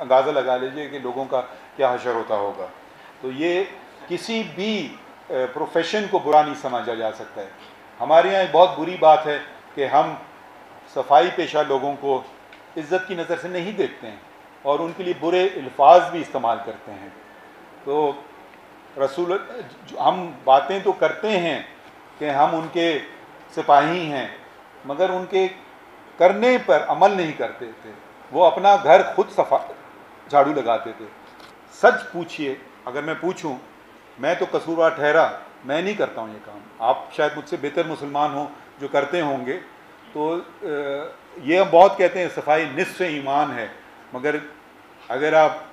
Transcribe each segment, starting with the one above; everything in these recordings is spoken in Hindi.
अंदाज़ा लगा लीजिए कि लोगों का क्या हशर होता होगा। तो ये किसी भी प्रोफेशन को बुरा नहीं समझा जा सकता है। हमारे यहाँ एक बहुत बुरी बात है कि हम सफाई पेशा लोगों को इज़्ज़त की नज़र से नहीं देखते हैं और उनके लिए बुरे अल्फाज भी इस्तेमाल करते हैं। तो रसूल हम बातें तो करते हैं कि हम उनके सिपाही हैं, मगर उनके करने पर अमल नहीं करते थे। वो अपना घर खुद सफा झाड़ू लगाते थे। सच पूछिए, अगर मैं पूछूं, मैं तो कसूरवार ठहरा, मैं नहीं करता हूं ये काम। आप शायद मुझसे बेहतर मुसलमान हो जो करते होंगे। तो ये हम बहुत कहते हैं सफाई निस्फ़ ईमान है, मगर अगर आप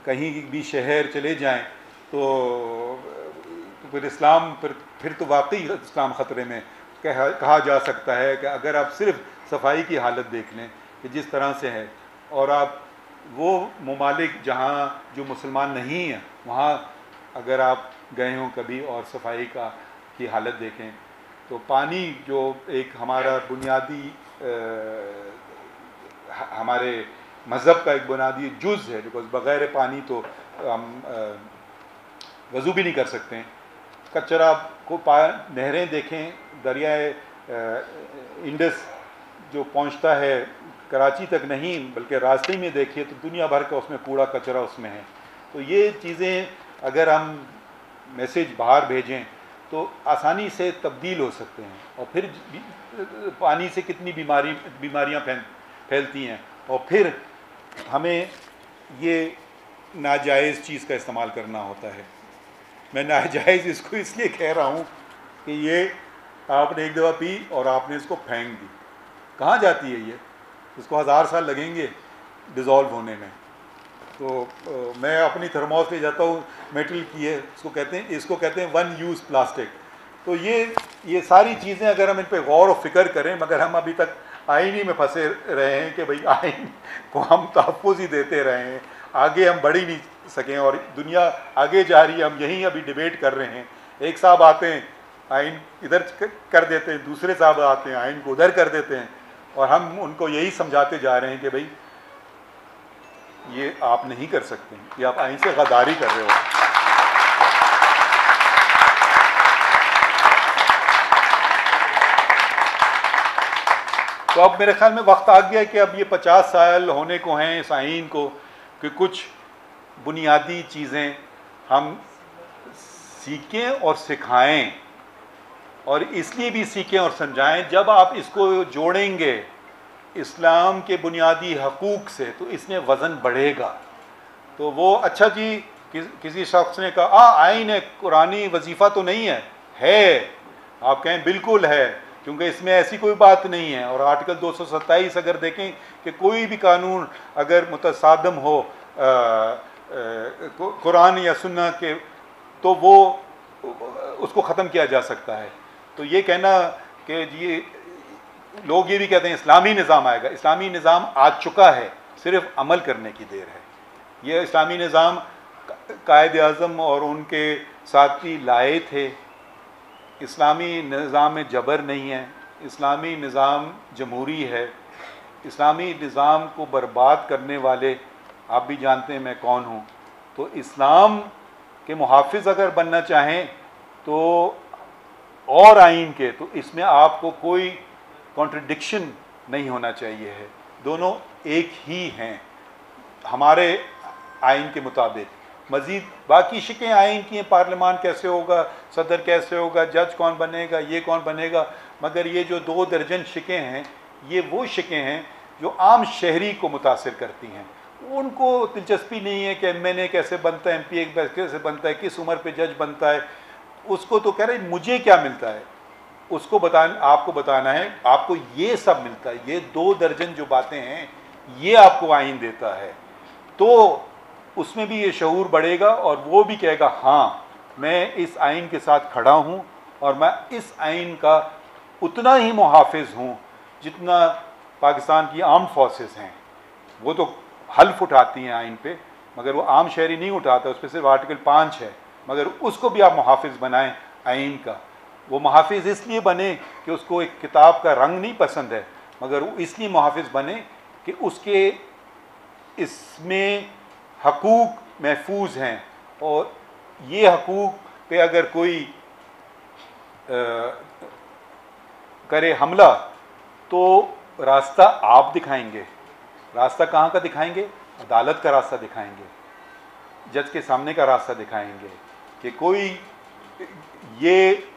कहीं भी शहर चले जाएं तो फिर इस्लाम फिर तो वाकई इस्लाम ख़तरे में कहा जा सकता है कि अगर आप सिर्फ सफाई की हालत देख लें कि जिस तरह से है, और आप वो ममालिक जहाँ जो मुसलमान नहीं हैं वहाँ अगर आप गए हों कभी और सफाई की हालत देखें, तो पानी जो एक हमारा बुनियादी हमारे मज़हब का एक बुनियादी जुज़ है, बिकॉज बग़ैर पानी तो हम वज़ू भी नहीं कर सकते हैं। कचरा को नहरें देखें, दरियाए इंडस जो पहुंचता है कराची तक नहीं बल्कि रास्ते में देखिए तो दुनिया भर का उसमें कूड़ा कचरा उसमें है। तो ये चीज़ें अगर हम मैसेज बाहर भेजें तो आसानी से तब्दील हो सकते हैं। और फिर पानी से कितनी बीमारियां फैलती हैं, और फिर हमें ये नाजायज़ चीज़ का इस्तेमाल करना होता है। मैं नाजायज़ इसको इसलिए कह रहा हूँ कि ये आपने एक दफ़ा पी और आपने इसको फेंक दी, कहाँ जाती है ये? इसको 1000 साल लगेंगे डिज़ोल्व होने में। तो मैं अपनी थर्मोस ले जाता हूँ मेटल की है, इसको कहते हैं वन यूज़ प्लास्टिक। तो ये सारी चीज़ें अगर हम इन पर गौर और फिक्र करें, मगर हम अभी तक आईनी में फंसे रहे हैं कि भाई आइन को हम तहफ़्फ़ुज़ ही देते रहे हैं, आगे हम बढ़ ही नहीं सकें और दुनिया आगे जा रही है। हम यहीं अभी डिबेट कर रहे हैं, एक साहब आते हैं आइन इधर कर देते हैं, दूसरे साहब आते हैं आइन को उधर कर देते हैं, और हम उनको यही समझाते जा रहे हैं कि भाई ये आप नहीं कर सकते, ये आप आइन से गद्दारी कर रहे हो। तो अब मेरे ख्याल में वक्त आ गया है कि अब ये 50 साल होने को हैं इस आइन को कि कुछ बुनियादी चीज़ें हम सीखें और सिखाएं, और इसलिए भी सीखें और समझाएं जब आप इसको जोड़ेंगे इस्लाम के बुनियादी हकूक़ से तो इसमें वज़न बढ़ेगा। तो वो अच्छा जी किसी शख्स ने कहा आइन है, कुरानी वजीफ़ा तो नहीं है, आप कहें बिल्कुल है, क्योंकि इसमें ऐसी कोई बात नहीं है। और आर्टिकल 227 अगर देखें कि कोई भी कानून अगर मुतसादम हो कुरान या सुन्ना के, तो वो उसको ख़त्म किया जा सकता है। तो ये कहना कि ये लोग ये भी कहते हैं इस्लामी निज़ाम आएगा, इस्लामी निज़ाम आ चुका है, सिर्फ अमल करने की देर है। ये इस्लामी निज़ाम कायद आज़म और उनके साथी लाए थे। इस्लामी निज़ाम में जबर नहीं है, इस्लामी निज़ाम जमहूरी है। इस्लामी निज़ाम को बर्बाद करने वाले आप भी जानते हैं मैं कौन हूँ। तो इस्लाम के मुहाफ़िज़ अगर बनना चाहें तो और आइन के, तो इसमें आपको कोई कॉन्ट्रडिक्शन नहीं होना चाहिए है, दोनों एक ही हैं हमारे आइन के मुताबिक। मज़ीद बाकी शिकें आइन की हैं, पार्लियामान कैसे होगा, सदर कैसे होगा, जज कौन बनेगा, ये कौन बनेगा, मगर ये जो 2 दर्जन शिकें हैं ये वो शिकें हैं जो आम शहरी को मुतासिर करती हैं। उनको दिलचस्पी नहीं है कि MNA कैसे बनता है, MP कैसे बनता है, किस उम्र पे जज बनता है, उसको तो कह रहे मुझे क्या मिलता है, उसको आपको बताना है आपको ये सब मिलता है। ये 2 दर्जन जो बातें हैं ये आपको आइन देता है, तो उसमें भी ये शऊर बढ़ेगा और वो भी कहेगा हाँ मैं इस आइन के साथ खड़ा हूँ और मैं इस आइन का उतना ही मुहाफिज हूँ जितना पाकिस्तान की आर्म्ड फोर्सेस हैं। वो तो हल्फ उठाती हैं आइन पे, मगर वो आम शहरी नहीं उठाता, उस पर सिर्फ आर्टिकल 5 है, मगर उसको भी आप मुहाफिज बनाएं आइन का। वो मुहाफिज इसलिए बने कि उसको एक किताब का रंग नहीं पसंद है, मगर वो इसलिए मुहाफिज बने कि उसके इसमें हकूक़ महफूज हैं, और ये हकूक़ पे अगर कोई करे हमला तो रास्ता आप दिखाएंगे। रास्ता कहाँ का दिखाएंगे? अदालत का रास्ता दिखाएंगे, जज के सामने का रास्ता दिखाएंगे कि कोई ये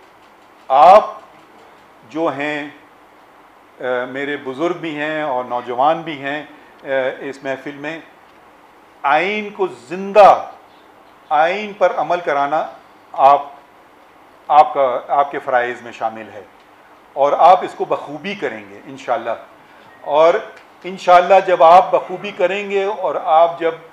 आप जो हैं, मेरे बुज़ुर्ग भी हैं और नौजवान भी हैं इस महफिल में, आइन को ज़िंदा, आइन पर अमल कराना आपके फ़राइज़ में शामिल है, और आप इसको बखूबी करेंगे इंशाअल्लाह। और इंशाअल्लाह जब आप बखूबी करेंगे और आप जब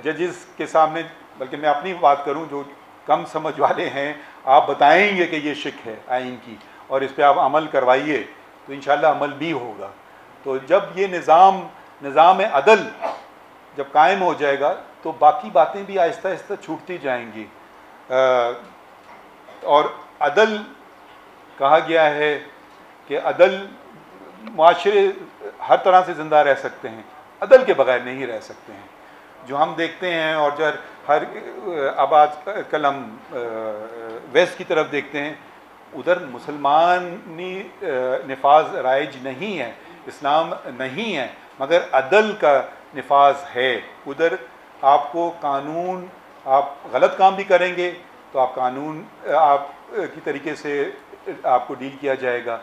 जजेस के सामने, बल्कि मैं अपनी बात करूं, जो कम समझ वाले हैं, आप बताएंगे कि ये शिक है आइन की और इस पर आप अमल करवाइए, तो इंशाअल्लाह अमल भी होगा। तो जब ये निज़ाम अदल जब कायम हो जाएगा तो बाकी बातें भी आहिस्ता आहिस्ता छूटती जाएंगी। और अदल कहा गया है कि अदल, माशरे हर तरह से ज़िंदा रह सकते हैं, अदल के बगैर नहीं रह सकते हैं। जो हम देखते हैं, और जो हर अब आज कल हम वेस्ट की तरफ देखते हैं, उधर मुसलमानी नफाज राइज नहीं है, इस्लाम नहीं है, मगर अदल का नफाज है। उधर आपको कानून, आप गलत काम भी करेंगे तो आप कानून आप की तरीके से आपको डील किया जाएगा।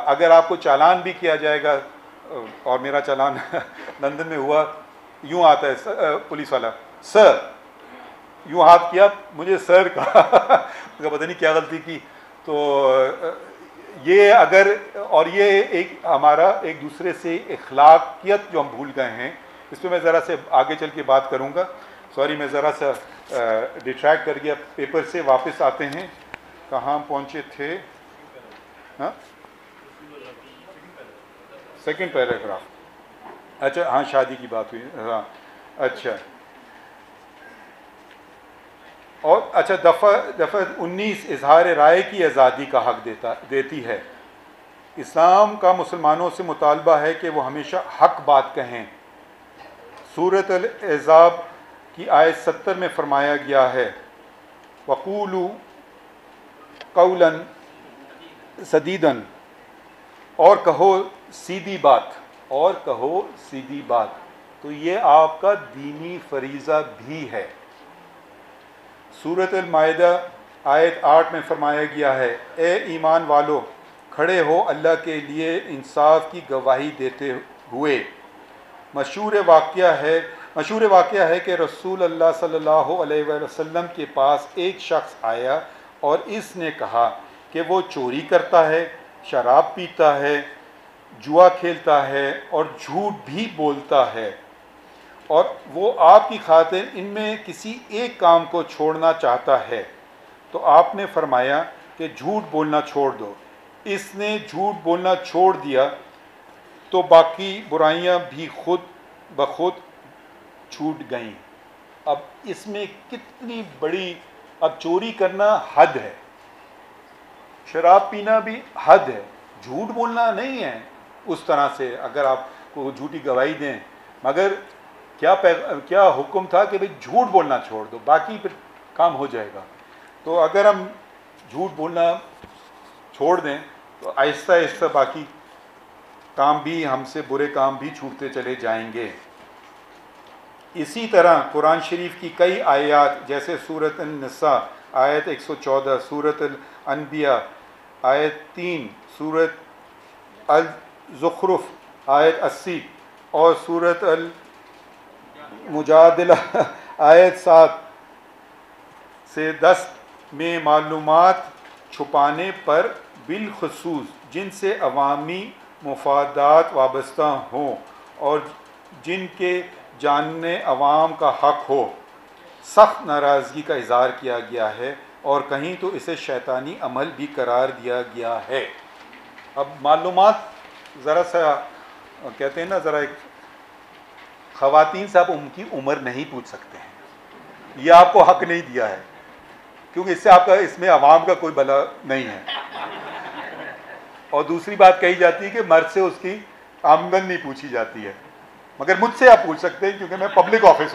अगर आपको चालान भी किया जाएगा, और मेरा चालान लंदन में हुआ, यूँ आता है पुलिस वाला, सर, यूँ हाथ किया, मुझे सर कहा पता नहीं क्या गलती की। तो ये अगर, और ये एक हमारा एक दूसरे से अखलाकियत जो हम भूल गए हैं, इस पर मैं ज़रा से आगे चल के बात करूँगा। सॉरी, मैं ज़रा सा डिस्ट्रैक्ट कर गया पेपर से। वापस आते हैं, कहाँ पहुँचे थे? हाँ, सेकंड पैराग्राफ। अच्छा, हाँ, शादी की बात हुई। हाँ, अच्छा, और अच्छा, दफ़ा 19 इजहार राय की आज़ादी का हक देती है। इस्लाम का मुसलमानों से मुतालबा है कि वो हमेशा हक बात कहें। सूरत अल-अहज़ाब की आयत 70 में फरमाया गया है, वक़ूलू क़ौलन सदीदन, और कहो सीधी बात, और कहो सीधी बात। तो ये आपका दीनी फरीज़ा भी है। सूरत अल-माइदा आयत 8 में फरमाया गया है, ए ईमान वालो, खड़े हो अल्लाह के लिए इंसाफ की गवाही देते हुए। मशहूर वाक़या है कि रसूल अल्लाह सल्लल्लाहु अलैहि वसल्लम के पास एक शख्स आया और इसने कहा कि वो चोरी करता है, शराब पीता है, जुआ खेलता है और झूठ भी बोलता है, और वो आपकी खातिर इनमें किसी एक काम को छोड़ना चाहता है। तो आपने फरमाया कि झूठ बोलना छोड़ दो। इसने झूठ बोलना छोड़ दिया तो बाकी बुराइयां भी खुद ब खुद छूट गईं। अब इसमें कितनी बड़ी, अब चोरी करना हद है, शराब पीना भी हद है, झूठ बोलना नहीं है उस तरह से। अगर आपको झूठी गवाही दें, मगर क्या हुक्म था कि भाई झूठ बोलना छोड़ दो, बाकी फिर काम हो जाएगा। तो अगर हम झूठ बोलना छोड़ दें तो आहिस्ता आहिस्ता बाकी काम भी, हमसे बुरे काम भी छूटते चले जाएंगे। इसी तरह कुरान शरीफ की कई आयत, जैसे सूरत अन-निसा आयत 114, सूरत अल-अनबिया आयत 3, सूरत अल-ज़ुख़रुफ़ आयत 80 और सूरत अल-मुजादिला आयत 7 से 10 में मालूमात छुपाने पर बिलखसूस जिनसे अवामी मुफादात वाबस्ता हों और जिनके जानने अवाम का हक हो, सख्त नाराज़गी का इज़हार किया गया है, और कहीं तो इसे शैतानी अमल भी करार दिया गया है। अब मालूमात, ज़रा सा कहते हैं ना, ज़रा एक ख़वातीन से आप उनकी उम्र नहीं पूछ सकते हैं, यह आपको हक नहीं दिया है, क्योंकि इससे आपका, इसमें अवाम का कोई भला नहीं है। और दूसरी बात कही जाती है कि मर्द से उसकी आमदन नहीं पूछी जाती है, मगर मुझसे आप पूछ सकते हैं क्योंकि मैं पब्लिक ऑफिस